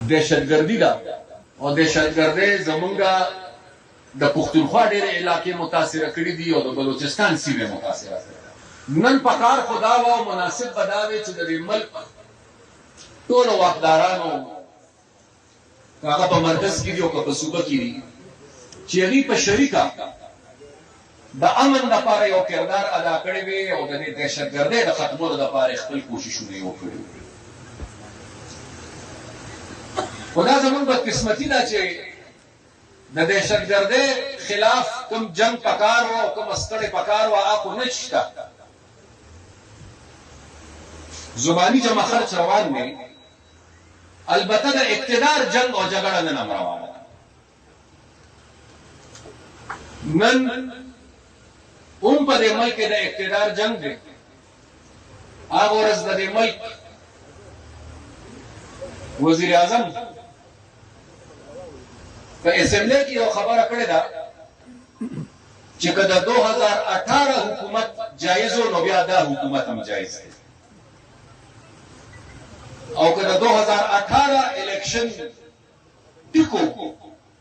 دهشتګردي ده او دهشتګردي زمونږه د پښتونخوا ډېرې علاقې متاثره کړي دي او د بلوچستان سیمې متاثره کړي. نن پکار خدا و مناسب به دا وي چې د دې ملک ټولو واکدارانو که هغه په مرکز کې دي او که په صوبه کې دي چې هغوی په شریکه د امن لپاره یو کردار ادا کړی وي او د دې دهشتګردۍ د ختمولو لپاره خپل کوششونه یې وکړي. خو دا زموږ بدقسمتي ده چې د دهشتګردۍ خلاف کوم جنگ پکار و او کوم ستړی پکار و هغه خو نه شته. زباني جمع خرچ روان دی، البته د اقتدار جنگ او جګړه نن هم روانه ده. نن هم په دې ملک کې د اقتدار جنگ دی. هغه ورځ د دې ملک وزیر اعظم په اسمبلی کې یو خبره کړې ده چې که د 2018 حکومت جایز و نو بیا دا حکومت هم جایز دی، او که د 2018 الیکشن ټیکو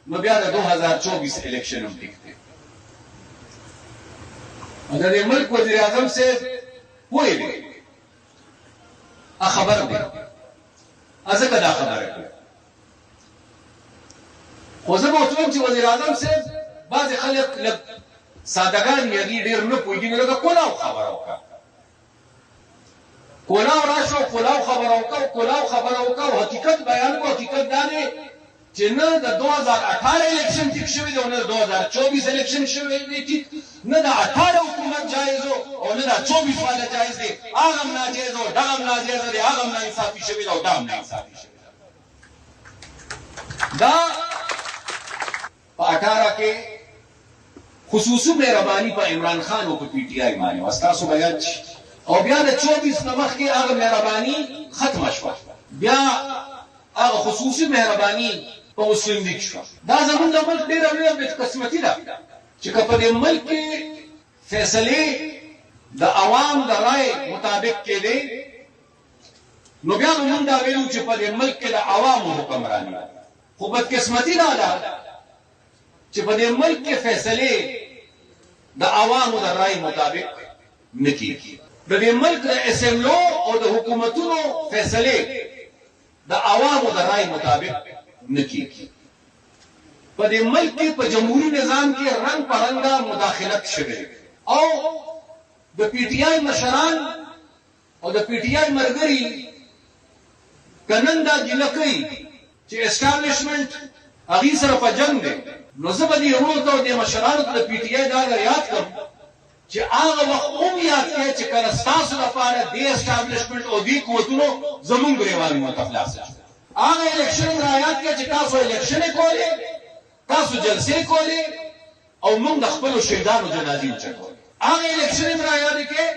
نو بیا د 2024 الیکشن هم ټیک دی. د دې ملک وزیر اعظم صاحب پوه دی، خبر دی، ځکه دا خبره کوي. خو زه به ورته وایم چې وزیر اعظم صاحب بعضې خلک لږ سادهګان وي، هغوی ډېر نه پوهېږي، نو لږه کلاو خبره وکړه، کلاو راشه او کلاو خبره وکړه او کلاو خبره وکړه او حقیقت بیان کړو. حقیقت دا دی چې نه د 2018 الیکشن ټیک شوی دی او نه د 2024 الیکشن شوی دی ټیک، نه د 18 حکومت جایز او نه د 24 والا جایز دی. هغه هم ناجایز او دغه هم ناجایز دی، هغه هم ناانصافي شوی دی او دا هم ناانصافي شوی دی. دا په 18 کې خصوصي مهرباني په عمران خان او په پی ټی آی باندې واستاسو بیان شي، او بیا د 24 نه مخکې هغه مهرباني ختمه شوه، بیا هغه خصوصي مهرباني په مسلم لیگ شوه. دا زموږ د ملک ډېره لویه بدقسمتي ده چې که په دې ملک کې فیصلې د عوام د رای مطابق کېدې نو بیا به موږ دا ویلو چې په دې ملک کې د عوامو حکمراني ده. خو بدقسمتي دا ده چې په دې ملک کې فیصلې د عوامو د رای مطابق نه کېږي. د دې ملک د اسمبلو او د حکومتونو فیصلې د عوامو د رای مطابق نه کېږي. په دې ملک کې په جمهوري نظام کې رنګ په رنګه مداخلت شوې او د پی ټی آی مشران او د پی ټی آی ملګري که نن دا ګیله کوي چې اسټابلیشمنټ هغوی سره په جنګ دی، نو زه به دې وروڼو ته او دې مشرانو ته د پی ټی آی دا یاد کړم چې هغه وخت هم یاد کړئ چې کله ستاسو لپاره دې اسټابلیشمنټ او دې قوتونو زموږ ګریوانونه ته خلاص شي. هغه الیکشن را یاد کړئ چې تاسو الیکشنې کولې، تاسو جلسې کولې او موږ د خپلو شهیدانو جنازې اوچتولې. هغه الیکشن را یاد کړئ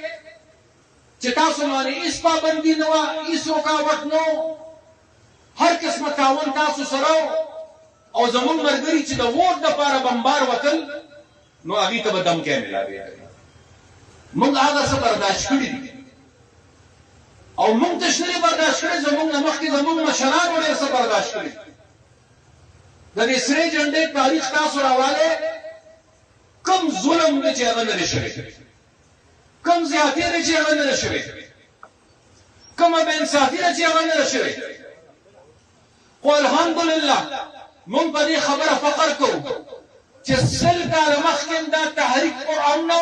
چې تاسو باندې هېڅ پابندي نه وه، هېڅ رکاوټ نه و، هر قسمه تعاون تاسو سره او زموږ ملګري چې د ووټ دپاره بمبار وتل نو هغوی ته به دمکی میلاوېدل. موږ هغه څه برداشت کړي دي او موږ تش نه دي برداشت کړي، زموږ نه مخکې زموږ مشرانو ډېر څه برداشت کړي. د دې سرې جنډې تاریخ تاسو راوالی، کوم ظلم دی چې هغه نه دی شوی، کوم زیاتې دی چې هغه نه دی شوی، کومه بېانصافي ده چې هغه نه ده شوې. خو الحمدلله موږ په دې خبره فخر کوو چې 100 کاله مخکې دا تحریک قرآن نه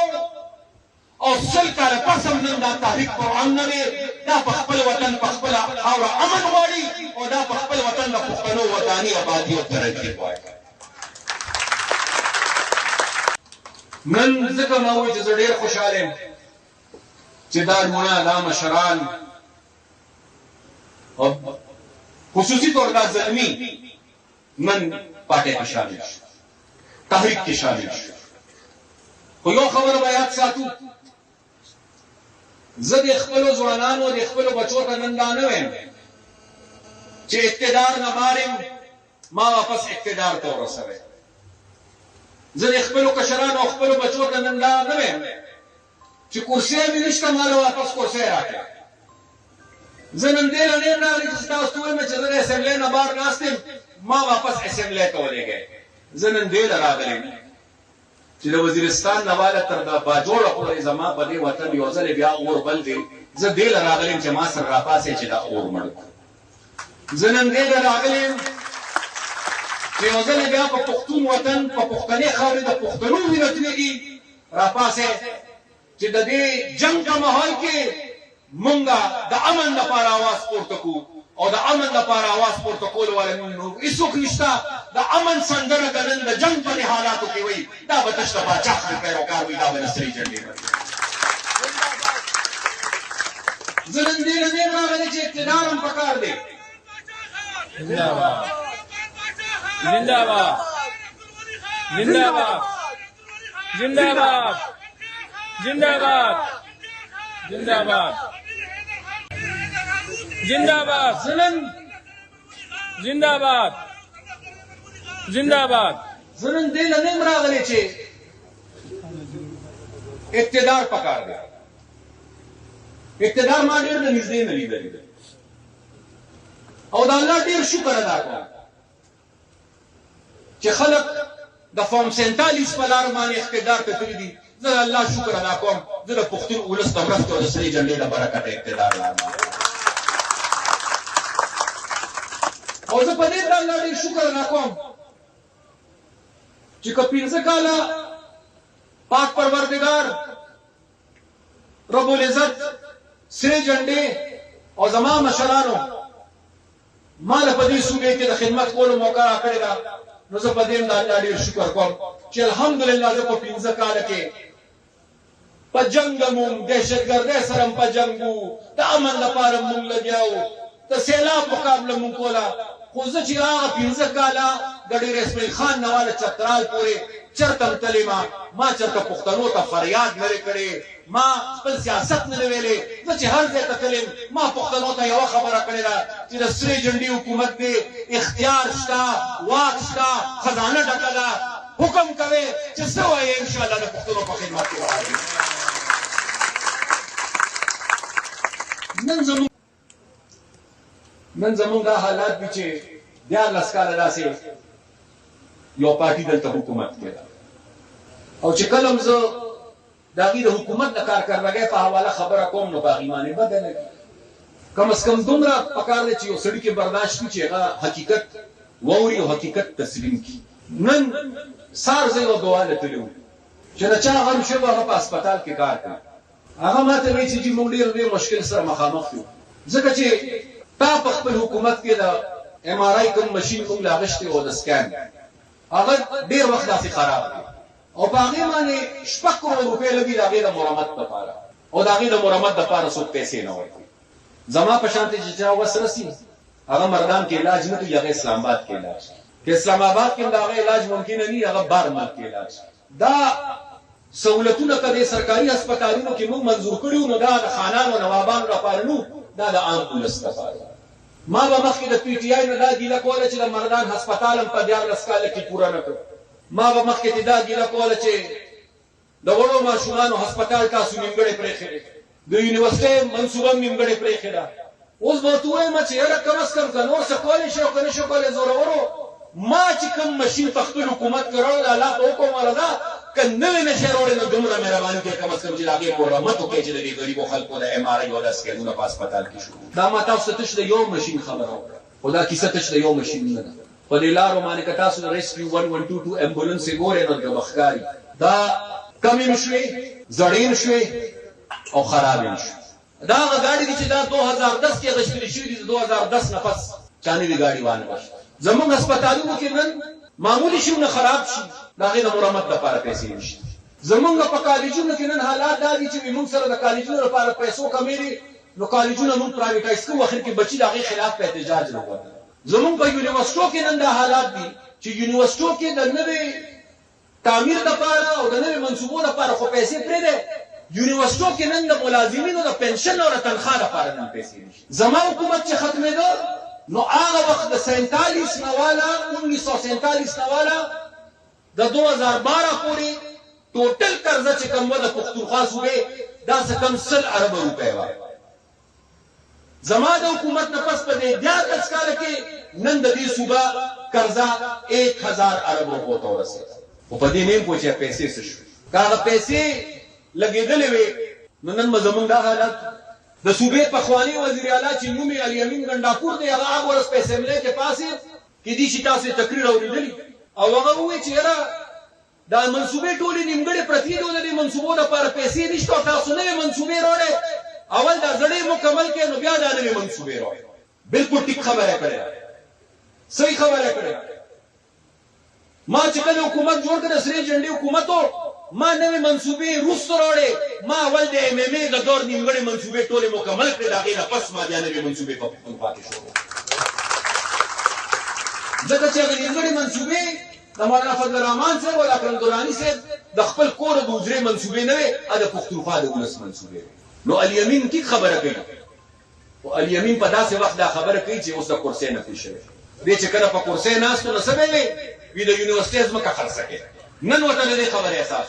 او 100 کاله پس هم نن دا تحریک قرآن نه دی. دا په خپل وطن په خپله خاوره امن غواړي او دا په خپل وطن د پښتنو وداني ابادي او ترقي غواړي. نن ځکه ما وایي چې زه ډېر خوشحاله یم چې دا روڼه دا مشران خصوصي طور دا زلمي نن پارټۍ کې شامل شو، تحریک کې شامل شو. خو یو خبره به یاد ساتو، زه د خپلو ځوانانو د خپلو بچو ته نن دا نه وایم چې اقتدار نه مارم ما واپس اقتدار ته ورسوئ. زه د خپلو کشرانو او خپلو بچو ته نن دا نه وایم چې کرسۍ مې نشته ما له واپس کرسۍ راکړه. زه نن دې له نیم راغلی چې تاسو ته وایم چې زه د اسمبلۍ نه بهر ناست یم ما واپس اسمبلۍ ته ولېږئ. زه نن دې له راغلی یم چې د وزیرستان نه واله تر د باجوړه پورې زما په دې وطن یو ځل بیا اور بل دی. زه دې له راغلی یم چې ما سره راپاسې چې دا اور مړ کړو. زه نن دې له راغلی یم چې یو ځل بیا په پښتون وطن په پښتنې خاورې د پښتنو وینه تویېږي راپاسې چې د دې جنګ په ماحول کې مونږه د امن لپاره आवाज پورته کوو او د امن لپاره आवाज پورته کول والا نو هیڅوک نشته. د امن سندره د نن د جنګ په حالاتو کې وایي دا به تش د پاچا خپل پیروکار وي دا به د سرې جنډې وي. زه نن دې نه یم راغلی چې اقتدار هم پکار دی. زنده‌باد زنده‌باد زنده‌باد زنده‌باد زنده‌باد زنده‌باد زنده‌باد زنده‌باد زنده‌باد. زه نن دې نه یم راغلی چې اقتدار پکار دی. اقتدار ما ډېر د نږدې نه لیدلی دی او د الله ډېر شکر ادا کوم چې خلک د فارم 47 په لار باندې اقتدار ته تللي دي. زه د الله شکر ادا کوم. زه د پښتون ولس د مرستې او د سرې جنډې له برکته اقتدار لرم او زه په دې د الله ډېر شکر ادا کوم چې که 15 کاله پاک پروردګار رب العزت سرې جنډې او زما مشرانو ما له په دې صوبې کې د خدمت کولو موقع راکړې ده نو زه په دې د الله ډېر شکر کوم چې الحمدلله زه په 15 کاله کې په جنګ مونږ دهشتګردۍ سره په جنګ وو د امن لپاره مونږ لګیا وو د سیلاب مقابله مونږ کوله خو زه چې هغه 15 کاله د ډېر اسماعیل خان نه واله چترال پورې چرته هم تللی ما چرته پښتنو ته فریاد نه دی کړی ما خپل سیاست نه دی ویلی. زه چې هر ځای ته تلم ما پښتنو ته یوه خبره کړې ده چې د سرې جنډې حکومت دی اختیار شته واک شته خزانه ډکه ده حکم کوئ چې څه وایې انشاءالله د پښتنو په خدمت کې وایي. نن زمونږ دا حالات دي چې 14 کاله داسې یو پارټي دلته حکومت کوي او چې کله هم زه د هغې د حکومت د کارکردګۍ په حواله خبره کوم نو په هغې باندې بده لګي. کم از کم دومره پکار دی چې یو سړي کې برداشت کړي چې هغه حقیقت واوري او حقیقت تسلیم کړي. نن سهار زه یوه ګواله تللی وم چې د چا غم شوی و هغه په هسپتال کې کار کوي. هغه ما ته وایي چې جي موږ ډېر مشکل سره مخامخ یو ځکه چې تا په خپل حکومت کې د MRI کوم مشین موږ لا اخیستی او د سکین هغه ډېر وخت داسې خراب دی او په هغې باندې 6 کروڑ روپۍ لګي د هغې د مرمت لپاره او د هغې د مرمت لپاره څوک پیسې نه ورکوي. زما په شانتې چې چا وس رسي هغه مردان کې علاج نه کوي هغه اسلام آباد کې علاج که اسلام آباد کې د هغه علاج ممکن نه وي هغه بهر ملک کې علاج. دا سہولتونه که د سرکاري هسپتالونو کې موږ منظور کړي وو نو دا د خانانو نوابانو لپاره نو دا د عام ولس لپاره. ما به مخکې د PTI نه دا ګیله کوله چې د مردان هسپتال هم په 14 کاله کې پوره نه کړ. ما به مخکې دا ګیله کوله چې د وړو ماشومانو هسپتال تاسو نیمګړې پرېښې دی د یونیورسټۍ منصوبه هم نیمګړې پرېښې ده. اوس به ورته ووایم چې یاره کم از کم که نور څه کولی شي او که نه شو کولی زورورو ما چې کوم مشین په خپل حکومت کې راوړی د الله په حکم والا ده که نوې نه شی راوړی نو دومره مهرباني کوئ کم از کم چې د هغې مرمت وکړئ چې د دې غریبو خلکو د MRI او د سکینونو په هسپتال کې شروع. دا ما تاسو ته تش د یو مشین خبره وکړه خو دا کیسه تش د یو مشین نه ده. په دې لارو باندې که تاسو د ریسکیو 1122 امبولانس یې ګورئ نو د بخښکاري دا کمې هم شوې زړې هم شوې او خرابې هم شوې. دا هغه ګاډي دي چې دا 2010 کې اخیستلې شوي دي د 2010 نه پس چا نوې ګاډي وانخېست. زموږ هسپتالونو کې نن معمولي شي نه خراب شي د هغې د مرمت لپاره پیسې نشته. زمونږ په کالجونو کې نن حالات دا دي چې موږ سره د کالجونو لپاره پیسو کمې دي نو کالجونه موږ پرایویټایز کوو اخر کې بچي د هغې خلاف په احتجاج راغلل. زمونږ په یونیورسټو کې نن دا حالات دي چې یونیورسټو کې د نوې تعمیر لپاره او د نوې منصوبو لپاره خو پیسې پرېږدی یونیورسټو کې نن د ملازمینو د پنشن او د تنخوا لپاره نن پیسې نشته. زما حکومت چې ختمېده نو هغه وخت د 47 نه والا 1947 نه والا د 2012 پورې ټوټل قرضه چې کوم وه د پښتونخوا صوبې دا څه کم 100 اربه روپۍ وه زما د حکومت نه پس په دې 10 کال کې نن د دې صوبه قرضه 1000 ارب روپو ته ورسېده او په دې نیم پوښتنه پیسې څه شو کاغه پیسې لګېدلې وي نن زمونږ دا حالت د صوبې پخوانی وزیر اعلی چې نوم یې الیمین ګنډاپور دی هغه ورس په اسمبلی کې پاسې کې دي چې تاسو تقریر اوریدلی او هغه وایي چې را دا منصوبې ټولې نیمګړې پرتی دي د منصوبو لپاره پیسې نشته تاسو نه منصوبې وروړي اول دا زړې مکمل کې نو بیا دا نوې منصوبې وروړي بالکل ټیک خبره کړې صحیح خبره کړې ما چې کله حکومت جوړ کړ سری جنډي حکومتو ما نوې منصوبې روس وروړي ما اول د ایم ایم ای د دور نیمګړې منصوبې ټولې مکمل کړې دا غي نه پس ما بیا نوې منصوبې په پاتې شو ځکه چې هغه نیمګړې منصوبې د مولانا فضل الرحمن صاحب او اکرم دورانی صاحب د خپل کور د وزري منصوبې نه وي د پښتونخوا د ولس منصوبې نو الیمین کی خبره کوي او الیمین په داسې وخت دا خبره کوي چې اوس د کورسې نه پیښوي دې چې کله په کورسې ناستو نو سمې وي د یونیورسيټیز مکه خرڅه کوي نن وته دې خبره احساس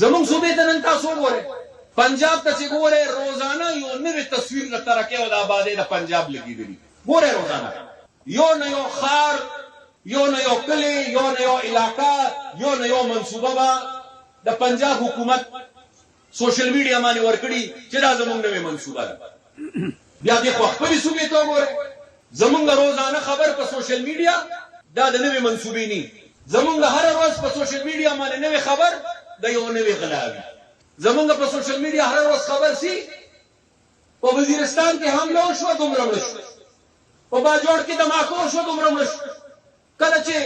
زموږ صوبې ته نن تاسو وګورئ پنجاب ته چې ګورئ روزانه یو نوې تصویر د ترقه او د آبادی د پنجاب لګیدلی ګورئ روزانه یو نه یو خار یو نه یو کلی یو نه یو علاقہ یو نه یو منصوبه با د پنجاب حکومت سوشل میډیا باندې ورکړي چې دا زموږ نوې منصوبه ده بیا دې خو خپل صوبې ته وګورئ زموږ روزانه خبر په سوشل میډیا دا د نوې منصوبې نه زمونږ هر ورځ په سوشل میډیا باندې نوې خبر د یو نوې غلاوي زمونږ په سوشل میډیا هر ورځ خبر سي په وزیرستان کې حمله وشو دومره وشو په باجوړ کې دماکو شو دومره وشو کله چې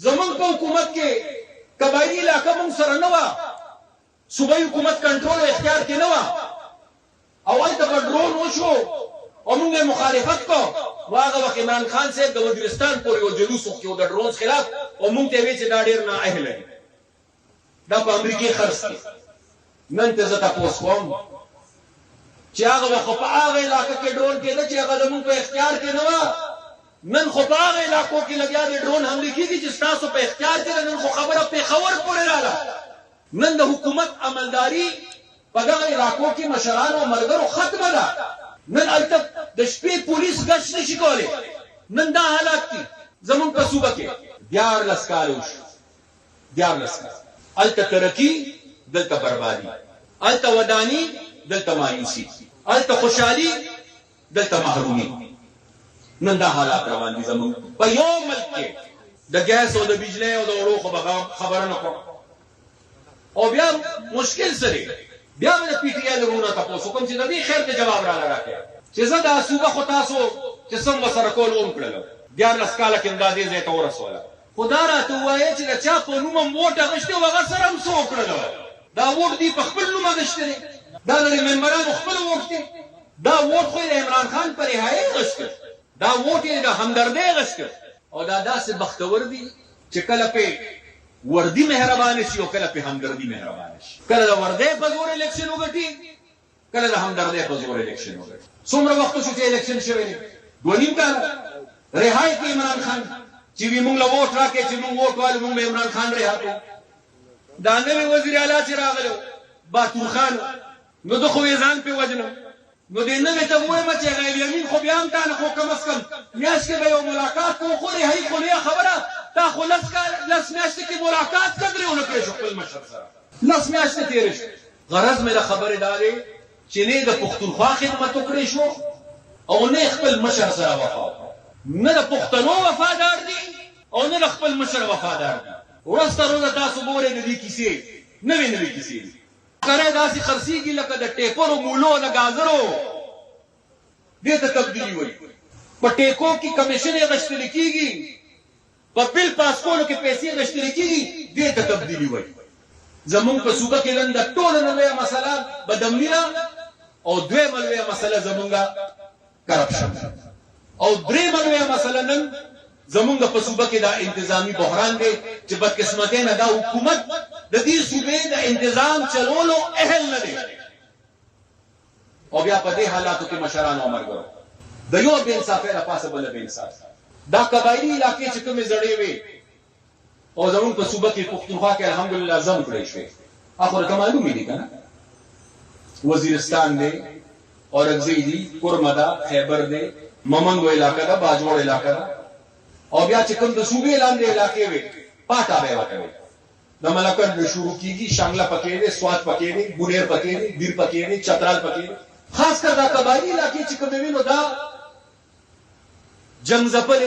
زمونږ په حکومت کې قبایلی علاقه مونږ سره نه و صوبایي حکومت کنټرول او اختیار کې نه و او هلته په ډرون وشو او موږ مخالفت کو واغه وخت عمران خان صاحب د وزیرستان پورې یو جلوس وکړو د ډرون خلاف او موږ ته وی چې دا ډیر نه اهل دی دا په امریکای خرڅ کی نن ته زه تاسو کوم چې هغه وخت په هغه علاقې کې ډرون کې چې هغه زموږ په اختیار کې نه و نن خو په هغه علاقو کې لګیا دي ډرون حمله کیږي چې تاسو په اختیار کې نن خو خبره په خبر پورې رااله نن د حکومت عملداري په دغه علاقو کې مشران او مرګرو ختمه ده نن الته د شپې پولیس گشت نشي کولای نن دا حالات دي زمون په صوبه کې 11 کال وشو 11 کال الته ترقی دلته بربادي الته ودانی دلته مایوسی الته خوشحالي دلته محرومي نن دا حالات روان دي زمون په یو ملک کې د ګیس او د بجلی او د اورو خبره نه کوم او بیا مشکل سره بیا د پی ټی آی لرونه تاسو کوم چې د دې خیر ته جواب را لراکې چې زه دا صوبه خو تاسو چې څنګه سره کول اون کړل 11 کال کې اندازې زه ته ورسوله خدا راته وایي چې دا چا په نوم ووټ غشته وغه سره هم څو کړل دا ووټ دی په خپل نوم غشته دا د ممبرانو خپل ووټ دی دا ووټ خو د عمران خان پر رهایی غشته دا ووټ یې د همدردۍ غشته او دا داسې بختور دي چې کله په وردی مهربان شي او کله په همدردی مهربان شي کله د وردی په زور الیکشن وګټي کله د همدردی په زور الیکشن وګټي څومره وخت شو چې الیکشن شوی دی 2.5 کال رهایی کې عمران خان چې موږ له ووټ راکې چې موږ ووټ والو موږ عمران خان رها کړو دا نوې وزیر اعلی چې راغلو باتور خان نو د خو ځان په وجنه نو دې نه ته وایم چې غیر یمین خو بیا هم تا نه خو کم اس کم میاش کې به یو ملاقات کو خو رهایی خو نه خبره تا خو لس میاشتې کې ملاقات کړې او نه کړې خپل مشر سره لس میاشتې تیرې شو غرض مې خبره داري چې نه د پښتونخوا خدمت وکړې شو او نه خپل مشر سره وفا نه د پښتنو وفادار دي او نه د خپل مشر وفادار دي ورسته روزه تاسو ګورئ د دې کیسې نوې کیسې کرے داسې خرڅيږي لکه د ټیکورو مولو د گازرو دې ته تبدیلی وایي په ټیکو کې کمیشن غشتل کیږي په بل پاس کولو کې پیسې غشتل کیږي دې ته تبدیلی وایي زمون په صوبه کې نن د ټول نوې مسله بدمنیره او دوه ملوي مسله زمونږه کرپشن او درې ملوي مسله نن زمونږ په صوبه کې دا انتظامی بحران دی چې بدقسمتۍ نه دا حکومت د دې صوبې د انتظام چلولو اهل نه دی او بیا په دې حالاتو کې مشران او مرګرو د یو بے انصافۍ نه پاسه بل بے انصاف دا قبایلی علاقې چې کومې زړې وي او زمونږ په صوبه کې پښتونخوا کې الحمدلله ځم کړی شوی اخر ته معلومې دي کنه وزیرستان دی औरंगजेब दी कुरमदा खैबर दे ममंगो इलाका दा बाजवाड़ इलाका दा और बया चिकन द सूबे लांदे इलाके वे पाटा बे वटवे द मलकन शुरू कीगी शांगला पकेरे स्वात पकेरे बुनेर पकेरे बीर पकेरे चतराल पकेरे खास कर दा कबायली इलाके चिकन वे नो दा जंग जपल